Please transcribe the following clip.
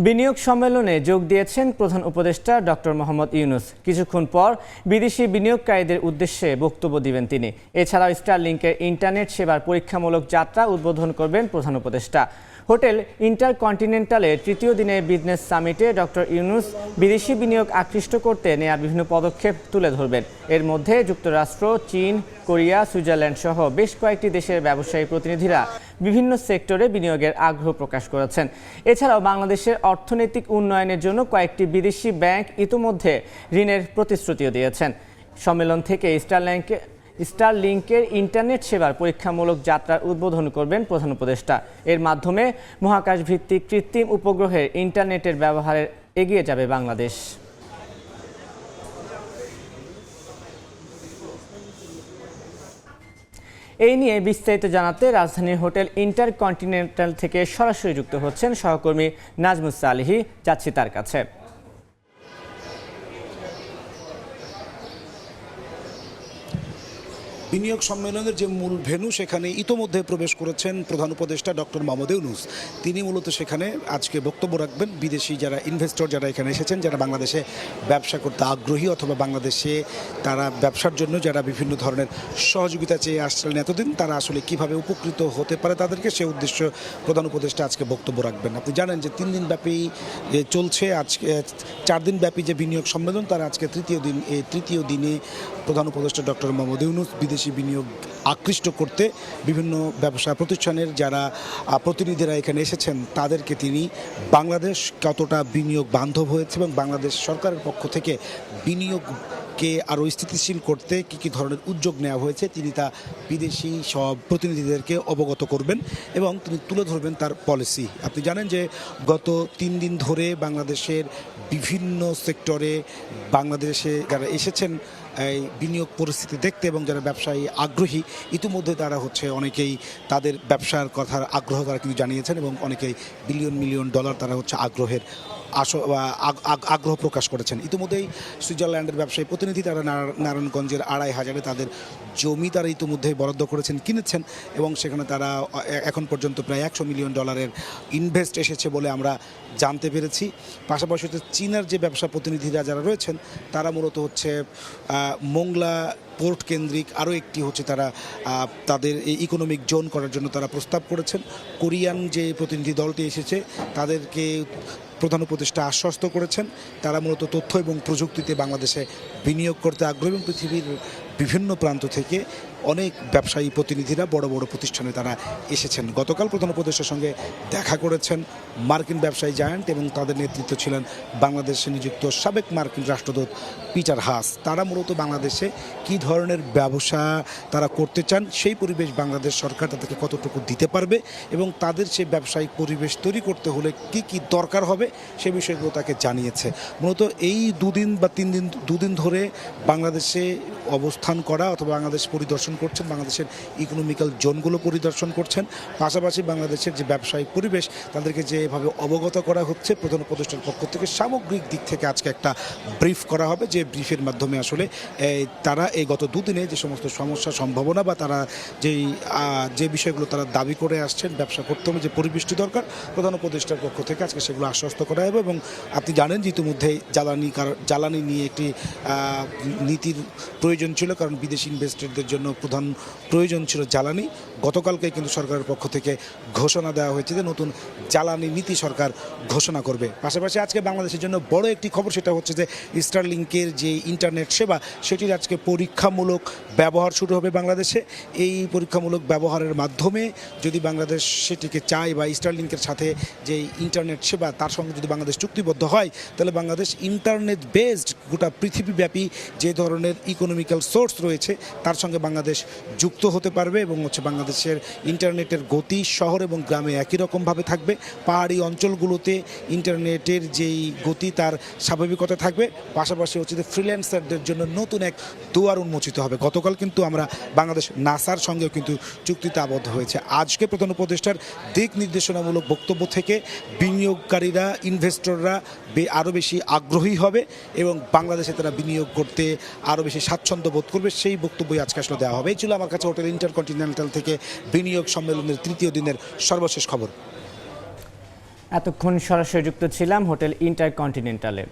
বিনিয়োগ সম্মেলনে যোগ দিয়েছেন প্রধান উপদেষ্টা ডক্টর মোহাম্মদ ইউনূস। কিছুক্ষণ পর বিদেশি বিনিয়োগকারীদের উদ্দেশ্যে বক্তব্য দিবেন তিনি। এছাড়াও স্টারলিংকের ইন্টারনেট সেবার পরীক্ষামূলক যাত্রা উদ্বোধন করবেন প্রধান উপদেষ্টা। হোটেল ইন্টারকন্টিনেন্টালের তৃতীয় দিনের বিজনেস সামিটে ডক্টর ইউনূস বিদেশি বিনিয়োগ আকৃষ্ট করতে নেওয়া বিভিন্ন পদক্ষেপ তুলে ধরবেন। এর মধ্যে যুক্তরাষ্ট্র, চীন, কোরিয়া, সুইজারল্যান্ড সহ বেশ কয়েকটি দেশের ব্যবসায়ী প্রতিনিধিরা বিভিন্ন সেক্টরে বিনিয়োগের আগ্রহ প্রকাশ করেছেন। এছাড়াও বাংলাদেশের অর্থনৈতিক উন্নয়নের জন্য কয়েকটি বিদেশি ব্যাংক ইতোমধ্যে ঋণের প্রতিশ্রুতিও দিয়েছেন। সম্মেলন থেকে স্টারলিংকের ইন্টারনেট সেবার পরীক্ষামূলক যাত্রার উদ্বোধন করবেন প্রধান উপদেষ্টা। এর মাধ্যমে মহাকাশ ভিত্তিক কৃত্রিম উপগ্রহের ইন্টারনেটের ব্যবহারে এগিয়ে যাবে বাংলাদেশ। এই নিয়ে বিস্তারিত জানাতে রাজধানীর হোটেল ইন্টারকন্টিনেন্টাল থেকে সরাসরি যুক্ত হচ্ছেন সহকর্মী নাজমুস সালিহি। যাচ্ছি তার কাছে। বিনিয়োগ সম্মেলনের যে মূল ভেন্যু সেখানে ইতোমধ্যে প্রবেশ করেছেন প্রধান উপদেষ্টা ডক্টর মোহাম্মদ ইউনূস। তিনি মূলত সেখানে আজকে বক্তব্য রাখবেন। বিদেশি যারা ইনভেস্টর যারা এখানে এসেছেন, যারা বাংলাদেশে ব্যবসা করতে আগ্রহী অথবা বাংলাদেশে তারা ব্যবসার জন্য যারা বিভিন্ন ধরনের সহযোগিতা চেয়ে আসছিলেন এতদিন, তারা আসলে কিভাবে উপকৃত হতে পারে তাদেরকে, সে উদ্দেশ্য প্রধান উপদেষ্টা আজকে বক্তব্য রাখবেন। আপনি জানেন যে 3 দিন ব্যাপী চলছে, আজকে 4 দিন ব্যাপী যে বিনিয়োগ সম্মেলন, তার আজকে তৃতীয় দিন। এই তৃতীয় দিনে প্রধান উপদেষ্টা ডক্টর মোহাম্মদ ইউনূস বিদেশি বিনিয়োগ আকৃষ্ট করতে বিভিন্ন ব্যবসা প্রতিষ্ঠানের যারা প্রতিনিধিরা এখানে এসেছেন তাদেরকে তিনি বাংলাদেশ কতটা বিনিয়োগ বান্ধব হয়েছে এবং বাংলাদেশ সরকারের পক্ষ থেকে বিনিয়োগকে আরও স্থিতিশীল করতে কী কী ধরনের উদ্যোগ নেওয়া হয়েছে তিনি তা বিদেশি সব প্রতিনিধিদেরকে অবগত করবেন এবং তিনি তুলে ধরবেন তার পলিসি। আপনি জানেন যে গত 3 দিন ধরে বাংলাদেশের বিভিন্ন সেক্টরে বাংলাদেশে যারা এসেছেন এই বিনিয়োগ পরিস্থিতি দেখতে এবং যারা ব্যবসায়ী আগ্রহী, ইতিমধ্যে তারা অনেকেই তাদের ব্যবসার কথার আগ্রহ তারা কিন্তু জানিয়েছেন এবং অনেকেই মিলিয়ন ডলার তারা আগ্রহের আগ্রহ প্রকাশ করেছেন। ইতিমধ্যেই সুইজারল্যান্ডের ব্যবসায়ী প্রতিনিধি তারা নারায়ণগঞ্জের 2,500 তাদের জমি তারা ইতিমধ্যেই বরাদ্দ করেছেন, কিনেছেন এবং সেখানে তারা এখন পর্যন্ত প্রায় $100 মিলিয়ন ইনভেস্ট এসেছে বলে আমরা জানতে পেরেছি। পাশাপাশি চীনের যে ব্যবসা প্রতিনিধিরা যারা রয়েছেন তারা মূলত মোংলা পোর্ট কেন্দ্রিক আরও একটি তারা তাদের এই ইকোনমিক জোন করার জন্য তারা প্রস্তাব করেছেন। কোরিয়ান যে প্রতিনিধি দলটি এসেছে তাদেরকে প্রধান উপদেষ্টা আশ্বস্ত করেছেন তারা মূলত তথ্য এবং প্রযুক্তিতে বাংলাদেশে বিনিয়োগ করতে আগ্রহী এবং পৃথিবীর বিভিন্ন প্রান্ত থেকে অনেক ব্যবসায়ী প্রতিনিধিরা বড় বড় প্রতিষ্ঠানে তারা এসেছেন। গতকাল প্রধান উপদেষ্টার সঙ্গে দেখা করেছেন মার্কিন ব্যবসায়ী জায়ান্ট এবং তাদের নেতৃত্ব ছিলেন বাংলাদেশে নিযুক্ত সাবেক মার্কিন রাষ্ট্রদূত পিটার হাস। তারা মূলত বাংলাদেশে কী ধরনের ব্যবসা তারা করতে চান, সেই পরিবেশ বাংলাদেশ সরকার তাদেরকে কতটুকু দিতে পারবে এবং তাদের সেই ব্যবসায়িক পরিবেশ তৈরি করতে হলে কি কি দরকার হবে সে বিষয়গুলো তাকে জানিয়েছে। মূলত এই 2 দিন বা 3 দিন 2 দিন ধরে বাংলাদেশে অবস্থান করা অথবা বাংলাদেশ পরিদর্শন করছেন, বাংলাদেশের ইকোনমিক্যাল জোনগুলো পরিদর্শন করছেন। পাশাপাশি বাংলাদেশের যে ব্যবসায়িক পরিবেশ তাদেরকে যেভাবে অবগত করা হচ্ছে প্রধান উপদেষ্টার পক্ষ থেকে সামগ্রিক দিক থেকে আজকে একটা ব্রিফ করা হবে, যে ব্রিফের মাধ্যমে আসলে তারা এই গত 2 দিনে যে সমস্ত সমস্যা সম্ভাবনা বা তারা যে বিষয়গুলো তারা দাবি করে আসছেন ব্যবসা করতে হবে যে পরিবেশটি দরকার, প্রধান উপদেষ্টার পক্ষ থেকে আজকে সেগুলো আশ্বস্ত করা হবে। এবং আপনি জানেন যে ইতিমধ্যে জ্বালানি নিয়ে একটি নীতির প্রয়োজন ছিল, কারণ বিদেশি ইনভেস্টরদের জন্য প্রধান প্রয়োজন ছিল জ্বালানি। গতকালকে কিন্তু সরকারের পক্ষ থেকে ঘোষণা দেওয়া হয়েছে যে নতুন জ্বালানি নীতি সরকার ঘোষণা করবে। পাশাপাশি আজকে বাংলাদেশের জন্য বড় একটি খবর, সেটা হচ্ছে যে স্টারলিংকের যে ইন্টারনেট সেবা সেটির আজকে পরীক্ষামূলক ব্যবহার শুরু হবে বাংলাদেশে। এই পরীক্ষামূলক ব্যবহারের মাধ্যমে যদি বাংলাদেশ সেটিকে চায় বা স্টারলিংকের সাথে যে ইন্টারনেট সেবা তার সঙ্গে যদি বাংলাদেশ চুক্তিবদ্ধ হয়, তাহলে বাংলাদেশ ইন্টারনেট বেসড গোটা পৃথিবীব্যাপী যে ধরনের ইকোনমিক্যাল সোর্স রয়েছে তার সঙ্গে বাংলাদেশ যুক্ত হতে পারবে এবং বাংলাদেশের ইন্টারনেটের গতি শহর এবং গ্রামে একই রকমভাবে থাকবে। পাহাড়ি অঞ্চলগুলোতে ইন্টারনেটের যেই গতি তার স্বাভাবিকতা থাকবে। পাশাপাশি যে ফ্রিল্যান্সারদের জন্য নতুন এক দুয়ার উন্মোচিত হবে। গতকাল কিন্তু আমরা বাংলাদেশ নাসার সঙ্গেও কিন্তু চুক্তিতে আবদ্ধ হয়েছে। আজকে প্রধান উপদেষ্টার দিক নির্দেশনামূলক বক্তব্য থেকে বিনিয়োগকারীরা ইনভেস্টররা আরও বেশি আগ্রহী হবে এবং বাংলাদেশে তারা বিনিয়োগ করতে আরও বেশি স্বাচ্ছন্দ্য বোধ করবে, সেই বক্তব্যই আজকে আসলে দেওয়া হবে। এই ছিল আমার কাছে হোটেল ইন্টারকন্টিনেন্টাল থেকে বিনিয়োগ সম্মেলনের তৃতীয় দিনের সর্বশেষ খবর। এতক্ষণ সরাসরি যুক্ত ছিলাম হোটেল ইন্টারকন্টিনেন্টালে।